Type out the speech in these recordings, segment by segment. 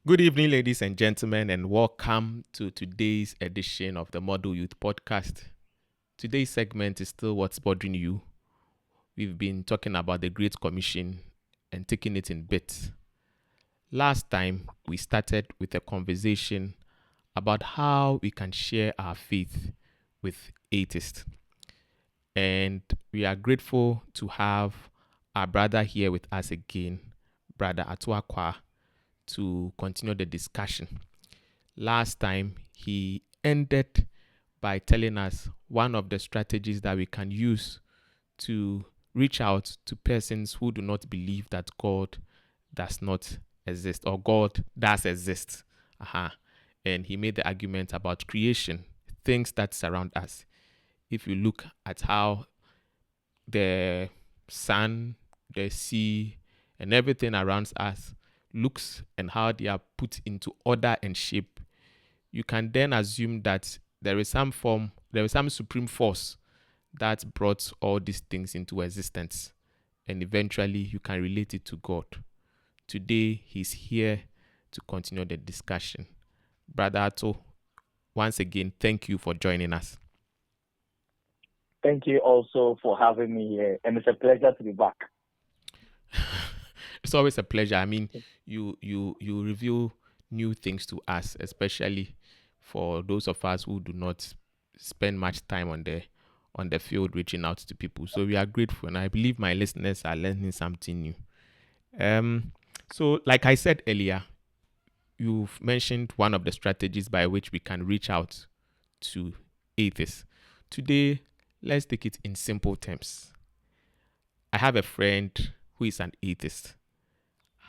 Good evening, ladies and gentlemen, and welcome to today's edition of the Model Youth Podcast. Today's segment is still What's Bothering You. We've been talking about the Great Commission and taking it in bits. Last time, we started with a conversation about how we can share our faith with atheists. And we are grateful to have our brother here with us again, Brother Ato Acquaah, to continue the discussion. Last time, he ended by telling us one of the strategies that we can use to reach out to persons who do not believe that God does not exist or God does exist. And he made the argument about creation, things that surround us. If you look at how the sun, the sea, and everything around us looks and how they are put into order and shape, you can then assume that there is some supreme force that brought all these things into existence. And eventually you can relate it to God. Today, he's here to continue the discussion. Brother Ato, once again, thank you for joining us. Thank you also for having me here, and it's a pleasure to be back. It's always a pleasure. I mean, you reveal new things to us, especially for those of us who do not spend much time on the field reaching out to people. So we are grateful, and I believe my listeners are learning something new. So like I said earlier, you've mentioned one of the strategies by which we can reach out to atheists. Today, let's take it in simple terms. I have a friend who is an atheist.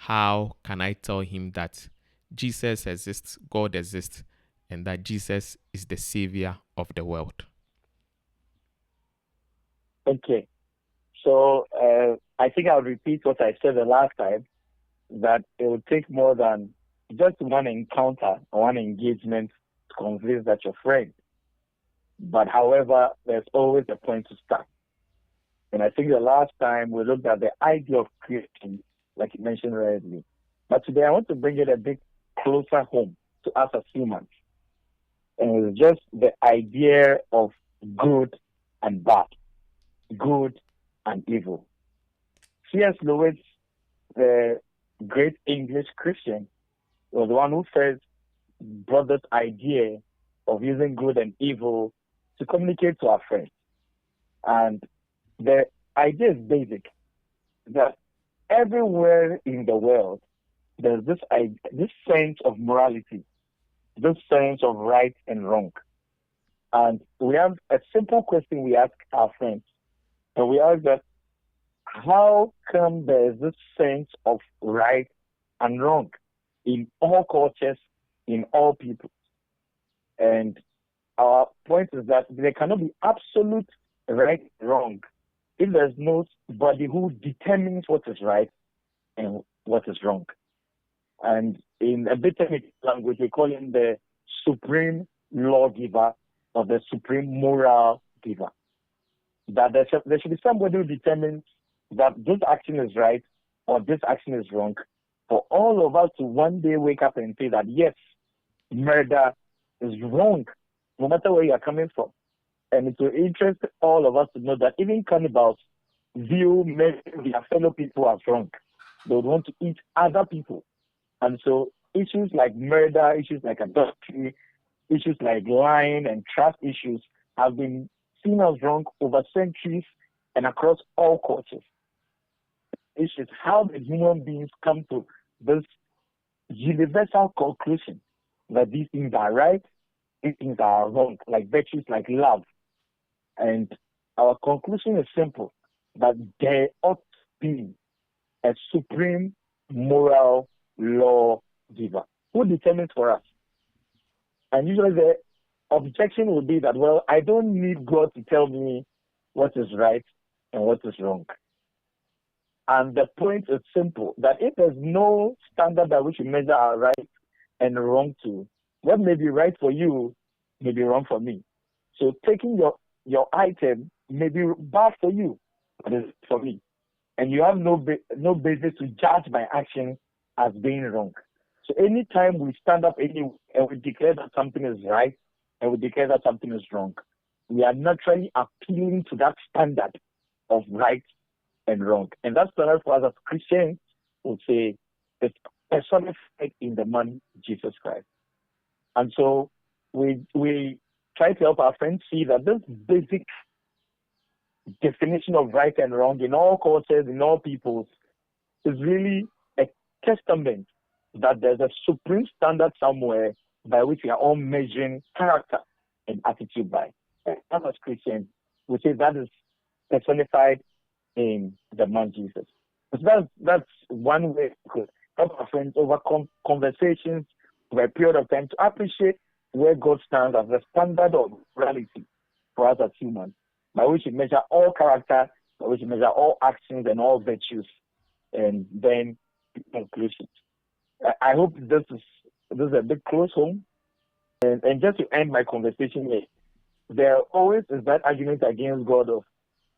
How can I tell him that Jesus exists, God exists, and that Jesus is the savior of the world? Okay, so I think I'll repeat what I said the last time, that it will take more than just one encounter or one engagement to convince that your friend. But however, there's always a point to start. And I think the last time we looked at the idea of creation, like you mentioned earlier. But today I want to bring it a bit closer home to us as humans. And it's just the idea of good and bad, good and evil. C.S. Lewis, the great English Christian, was the one who first brought this idea of using good and evil to communicate to our friends. And the idea is basic, that everywhere in the world, there's this sense of morality, this sense of right and wrong. And we have a simple question we ask our friends. And we ask that, how come there is this sense of right and wrong in all cultures, in all people? And our point is that there cannot be absolute right and wrong if there's nobody who determines what is right and what is wrong. And in a bit technical language, we call him the supreme lawgiver or the supreme moral giver. That there should be somebody who determines that this action is right or this action is wrong, for all of us to one day wake up and say that, yes, murder is wrong, no matter where you are coming from. And it will interest all of us to know that even cannibals view their fellow people as wrong. They would want to eat other people. And so issues like murder, issues like adultery, issues like lying and trust issues have been seen as wrong over centuries and across all cultures. Issues how the human beings come to this universal conclusion that these things are right, these things are wrong, like virtues like love. And our conclusion is simple, that there ought to be a supreme moral law giver who determines for us. And usually the objection would be that, well, I don't need God to tell me what is right and what is wrong. And the point is simple, that if there's no standard by which we measure our right and wrong to, what may be right for you may be wrong for me. So taking your item may be bad for you, but it's for me. And you have no basis to judge my action as being wrong. So anytime we stand up and we declare that something is right and we declare that something is wrong, we are naturally appealing to that standard of right and wrong. And that standard for us as Christians would say it's personified in the man Jesus Christ. And so we try to help our friends see that this basic definition of right and wrong in all cultures, in all peoples, is really a testament that there's a supreme standard somewhere by which we are all measuring character and attitude by. And as Christians, we say that is personified in the man Jesus. So that's one way we could help our friends overcome conversations over a period of time to appreciate where God stands as the standard of reality for us as humans, by which we measure all character, by which we measure all actions and all virtues, and then conclusions. I hope this is a bit close home. And just to end my conversation here, there always is that argument against God of,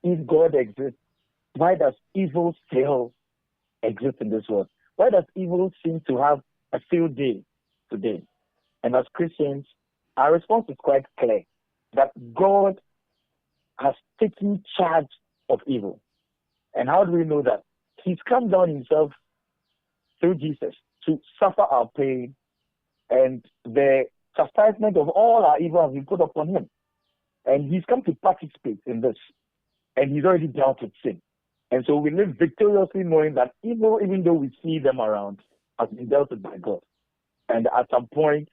if God exists, why does evil still exist in this world? Why does evil seem to have a field day today? And as Christians, our response is quite clear, that God has taken charge of evil. And how do we know that? He's come down himself through Jesus to suffer our pain, and the chastisement of all our evil has been put upon him. And he's come to participate in this. And he's already dealt with sin. And so we live victoriously knowing that evil, even though we see them around, has been dealt with by God. And at some point,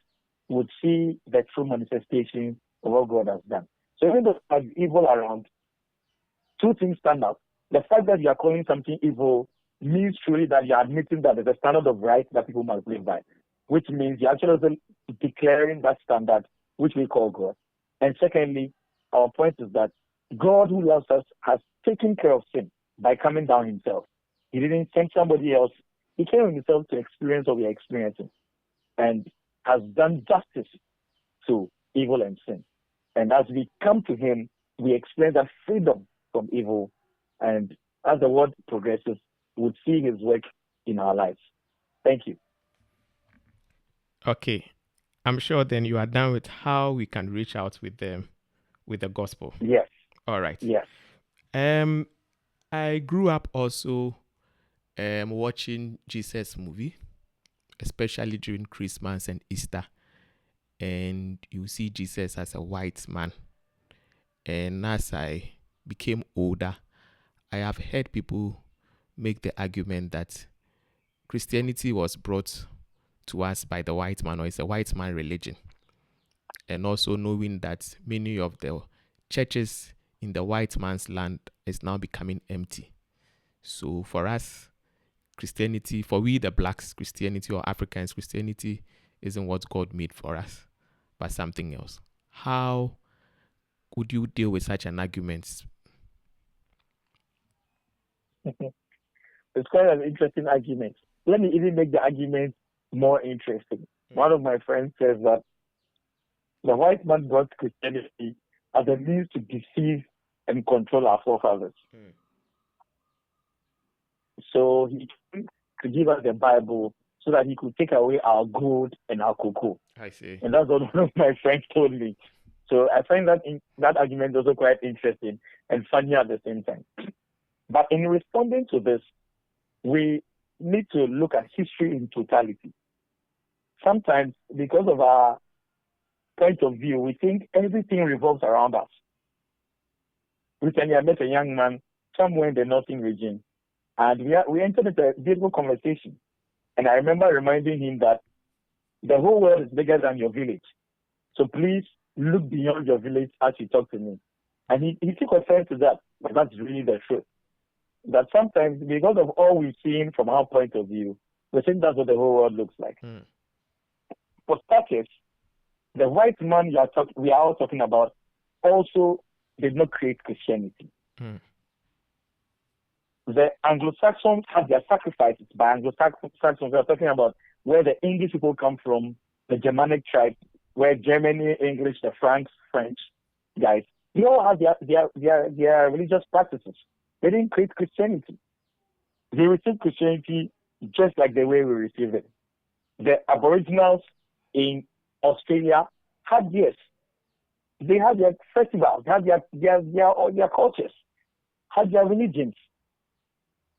we'll see the true manifestation of what God has done. So even though there's evil around, two things stand out. The fact that you are calling something evil means truly that you are admitting that there's a standard of right that people must live by, which means you're actually declaring that standard, which we call God. And secondly, our point is that God, who loves us, has taken care of sin by coming down himself. He didn't send somebody else. He came himself to experience what we are experiencing, and has done justice to evil and sin. And as we come to him, we experience that freedom from evil. And as the world progresses, we'll see his work in our lives. Thank you. Okay. I'm sure then you are done with how we can reach out with them with the gospel. Yes. All right. Yes. I grew up also watching Jesus movie, especially during Christmas and Easter. And you see Jesus as a white man. And as I became older, I have heard people make the argument that Christianity was brought to us by the white man, or it's a white man religion. And also knowing that many of the churches in the white man's land is now becoming empty. So for us, Christianity, for we the blacks, Christianity or Africans, Christianity isn't what God made for us, but something else. How would you deal with such an argument? It's quite an interesting argument. Let me even make the argument more interesting. One of my friends says that the white man brought Christianity as a means to deceive and control our forefathers. So he came to give us the Bible so that he could take away our gold and our cocoa. I see. And that's what one of my friends told me. So I find that argument also quite interesting and funny at the same time. But in responding to this, we need to look at history in totality. Sometimes, because of our point of view, we think everything revolves around us. Recently, I met a young man somewhere in the northern region, and we entered into a beautiful conversation. And I remember reminding him that the whole world is bigger than your village. So please look beyond your village as you talk to me. And he took offense to that, but that's really the truth. That sometimes, because of all we've seen from our point of view, we think that's what the whole world looks like. For starters, the white man we are all talking about also did not create Christianity. The Anglo-Saxons had their sacrifices. By Anglo-Saxons, we are talking about where the English people come from, the Germanic tribe, where Germany, English, the Franks, French guys, they all have their religious practices. They didn't create Christianity. They received Christianity just like the way we receive it. The Aboriginals in Australia had theirs. They had their festivals, had their cultures, had their religions.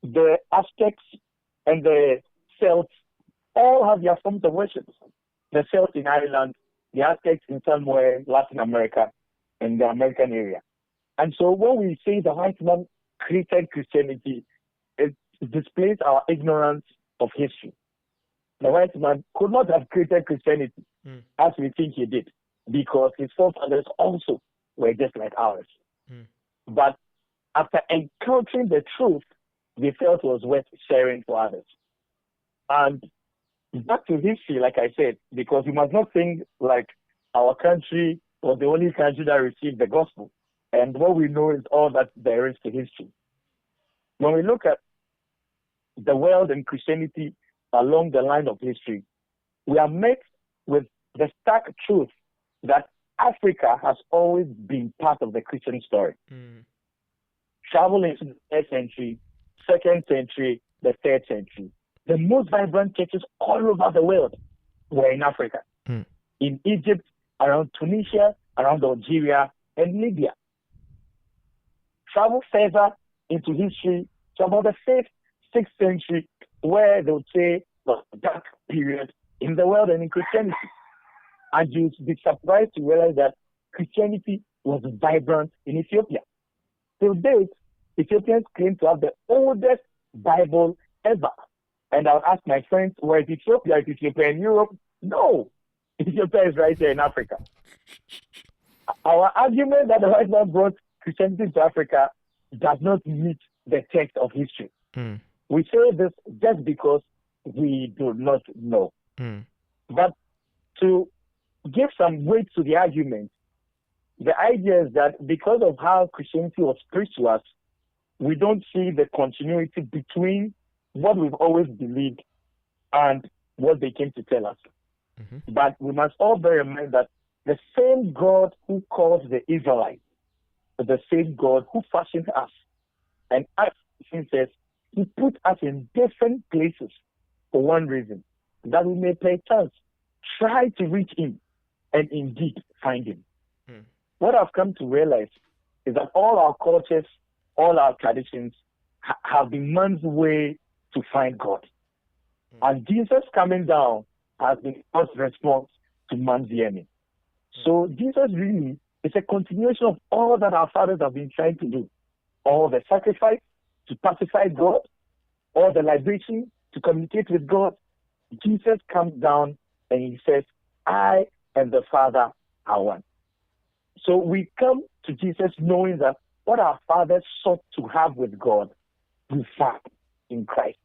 The Aztecs and the Celts all have their forms of worship. The Celts in Ireland, the Aztecs in somewhere Latin America and the American area. And so when we say the white man created Christianity, it displays our ignorance of history. The white man could not have created Christianity as we think he did, because his forefathers also were just like ours. But after encountering the truth, they felt it was worth sharing for others. And back to history, like I said, because we must not think like our country was the only country that received the gospel. And what we know is all that there is to history. When we look at the world and Christianity along the line of history, we are met with the stark truth that Africa has always been part of the Christian story. Travel into the 3rd century, 2nd century, the 3rd century. The most vibrant churches all over the world were in Africa. In Egypt, around Tunisia, around Algeria, and Libya. Travel further into history to about the 5th, 6th century, where they would say was a dark period in the world and in Christianity. And you'd be surprised to realize that Christianity was vibrant in Ethiopia. Till date, Ethiopians claim to have the oldest Bible ever. And I'll ask my friends, where is Ethiopia? Is Ethiopia in Europe? No. Ethiopia is right here in Africa. Our argument that the white man brought Christianity to Africa does not meet the text of history. We say this just because we do not know. But to give some weight to the argument, the idea is that because of how Christianity was preached to us, we don't see the continuity between what we've always believed and what they came to tell us. But we must all bear in mind that the same God who calls the Israelites is the same God who fashioned us. And as he says, he put us in different places for one reason, that we may perchance try to reach him and indeed find him. What I've come to realize is that all our cultures, all our traditions have been man's way to find God. And Jesus coming down has been God's response to man's yearning. So Jesus really is a continuation of all that our fathers have been trying to do. All the sacrifice to pacify God, all the liberation to communicate with God. Jesus comes down and he says, I and the Father are one. So we come to Jesus knowing that what our fathers sought to have with God, we found in Christ.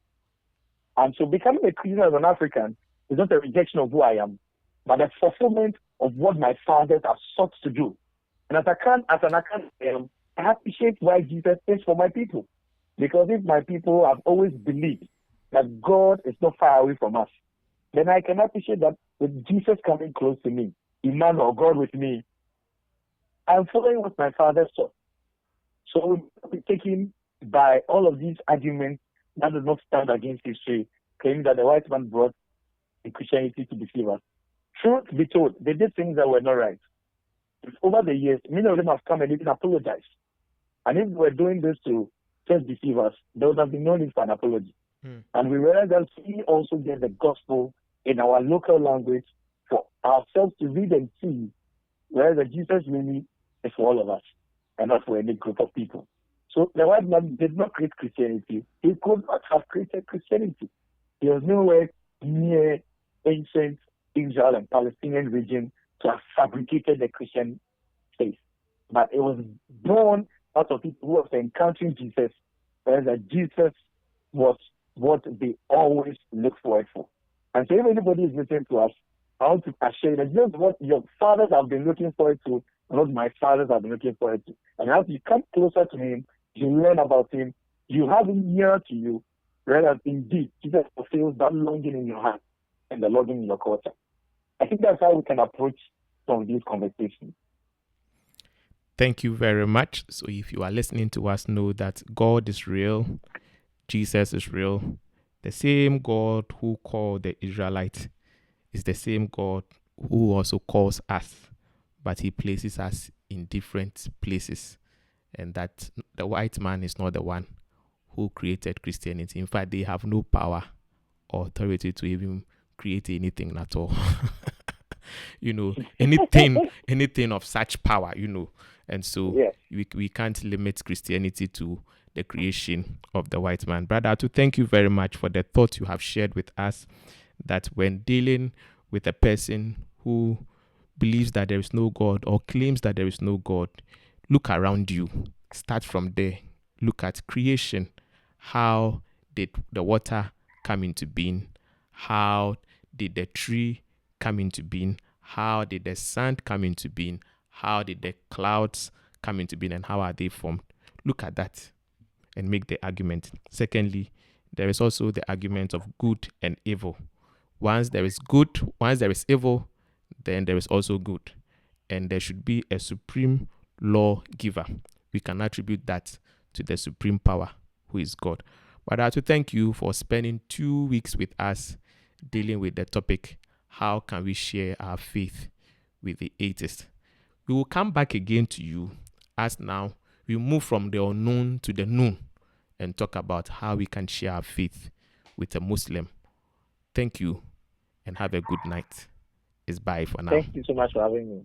And so becoming a Christian as an African is not a rejection of who I am, but a fulfillment of what my fathers have sought to do. And as an African, I appreciate why Jesus is for my people. Because if my people have always believed that God is not far away from us, then I can appreciate that with Jesus coming close to me, Emmanuel, God with me, I'm following what my father saw. So we'll be taken by all of these arguments that do not stand against history, claiming that the white man brought the Christianity to deceive us. Truth be told, they did things that were not right. Over the years, many of them have come and even apologized. And if we were doing this to just deceive us, there would have been no need for an apology. And we realize that we also get the gospel in our local language for ourselves to read and see, whereas Jesus really is for all of us and not for any group of people. So the white man did not create Christianity. He could not have created Christianity. He was nowhere near ancient Israel and Palestinian region to have fabricated the Christian faith. But it was born out of people who were encountering Jesus, whereas that Jesus was what they always look forward for. And so if anybody is listening to us, I want to assure you that just what your fathers have been looking forward to, and what my fathers have been looking forward to. And as you come closer to him, you learn about him, you have him near to you, whereas indeed Jesus fulfills that longing in your heart and the longing in your culture. I think that's how we can approach some of these conversations. Thank you very much. So if you are listening to us, know that God is real, Jesus is real. The same God who called the Israelites is the same God who also calls us, but he places us in different places. And that the white man is not the one who created Christianity. In fact, they have no power or authority to even create anything at all. Anything of such power, And so Yes. we can't limit Christianity to the creation of the white man. Brother Ato, thank you very much for the thought you have shared with us, that when dealing with a person who believes that there is no God or claims that there is no God, look around you. Start from there. Look at creation. How did the water come into being? How did the tree come into being? How did the sand come into being? How did the clouds come into being, and how are they formed? Look at that and make the argument. Secondly, there is also the argument of good and evil. Once there is evil, then there is also good. And there should be a supreme lawgiver. We can attribute that to the supreme power, who is God. But I have to thank you for spending 2 weeks with us dealing with the topic, how can we share our faith with the atheist? We will come back again to you as now we move from the unknown to the known and talk about how we can share our faith with a Muslim. Thank you and have a good night. It's bye for now. Thank you so much for having me.